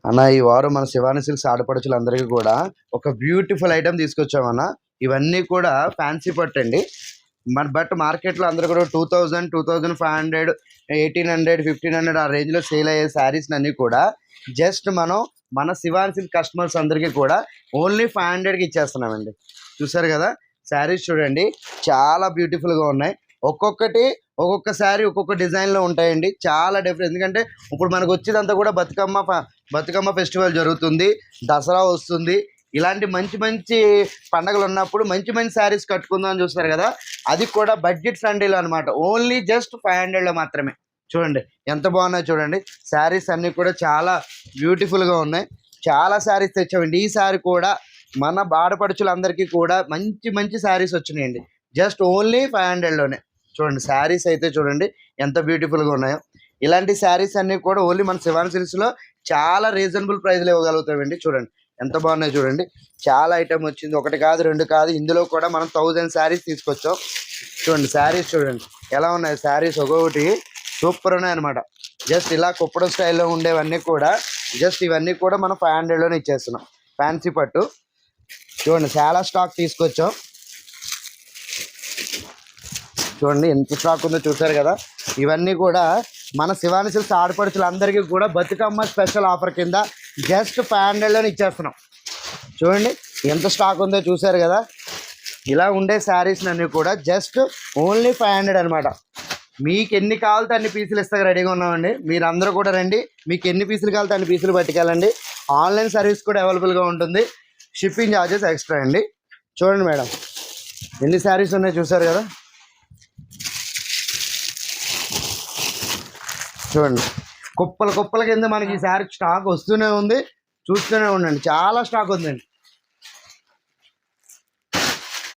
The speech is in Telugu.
అన్న ఈ వారం మన శివాని సిల్క్స్ ఆడపడుచులందరికీ కూడా ఒక బ్యూటిఫుల్ ఐటమ్ తీసుకొచ్చామన్న. ఇవన్నీ కూడా ఫ్యాన్సీ పట్టు అండి. బట్ మార్కెట్లో అందరూ కూడా 2000, 2500, 1800, 1500 ఆ రేంజ్లో సేల్ అయ్యే శారీస్ అన్నీ కూడా జస్ట్ మన శివాని సిల్క్ కస్టమర్స్ అందరికీ కూడా ఓన్లీ 500కి ఇచ్చేస్తున్నామండి. చూసారు కదా శారీస్ చూడండి, చాలా బ్యూటిఫుల్గా ఉన్నాయి. ఒక్కొక్క శారీ ఒక్కొక్క డిజైన్లో ఉంటాయండి. చాలా డిఫరెంట్. ఎందుకంటే ఇప్పుడు మనకు వచ్చేదంతా కూడా బతుకమ్మ ఫెస్టివల్ జరుగుతుంది, దసరా వస్తుంది. ఇలాంటి మంచి మంచి పండగలు ఉన్నప్పుడు మంచి మంచి శారీస్ కట్టుకుందాం అని చూస్తారు కదా, అది కూడా బడ్జెట్ ఫ్రెండ్లీలో అనమాట. ఓన్లీ జస్ట్ 500లో మాత్రమే. చూడండి ఎంత బాగున్నాయి చూడండి. శారీస్ అన్నీ కూడా చాలా బ్యూటిఫుల్గా ఉన్నాయి. చాలా శారీస్ తెచ్చామండి. ఈ శారీ కూడా మన ఆడపడుచులందరికీ కూడా మంచి మంచి శారీస్ వచ్చినాయండి. జస్ట్ ఓన్లీ 500లోనే. చూడండి శారీస్ అయితే చూడండి ఎంత బ్యూటిఫుల్గా ఉన్నాయో. ఇలాంటి శారీస్ అన్నీ కూడా ఓన్లీ మన శివాని సిల్క్స్లో చాలా రీజనబుల్ ప్రైస్లో ఇవ్వగలుగుతామండి. చూడండి ఎంత బాగున్నాయి చూడండి. చాలా ఐటమ్ వచ్చింది, ఒకటి కాదు రెండు కాదు. ఇందులో కూడా మనం 1000 శారీస్ తీసుకొచ్చాం. చూడండి శారీస్ చూడండి ఎలా ఉన్నాయి. శారీస్ ఒక్కొక్కటి సూపర్ ఉన్నాయి అనమాట. జస్ట్ ఇలా కుప్పడం స్టైల్లో ఉండేవన్నీ కూడా జస్ట్ ఇవన్నీ కూడా మనం 500లోనే ఇచ్చేస్తున్నాం. ఫ్యాన్సీ పట్టు చూడండి చాలా స్టాక్ తీసుకొచ్చాం. చూడండి ఎంత స్టాక్ ఉందో చూసారు కదా. ఇవన్నీ కూడా మన శివాని సిల్క్స్ ఆడపడుచులందరికీ కూడా బతుకమ్మ స్పెషల్ ఆఫర్ కింద జస్ట్ 500లోనే ఇచ్చేస్తున్నాం. చూడండి ఎంత స్టాక్ ఉందో చూసారు కదా. ఇలా ఉండే శారీస్ అన్నీ కూడా జస్ట్ ఓన్లీ 500 అనమాట. మీకు ఎన్ని కావాలితే అన్ని పీసులు ఇస్తాక రెడీగా ఉన్నామండి. మీరు అందరూ కూడా రండి. మీకు ఎన్ని పీసులు కావాలితే అన్ని పీసులు పట్టుకెళ్ళండి. ఆన్లైన్ సర్వీస్ కూడా అవైలబుల్గా ఉంటుంది. షిప్పింగ్ ఛార్జెస్ ఎక్స్ట్రా అండి. చూడండి మేడం ఎన్ని శారీస్ ఉన్నాయో చూసారు కదా. చూడండి కుప్పల కింద మనకి ఈ శారీ స్టాక్ వస్తూనే ఉంది. చూస్తూనే ఉండండి, చాలా స్టాక్ ఉందండి.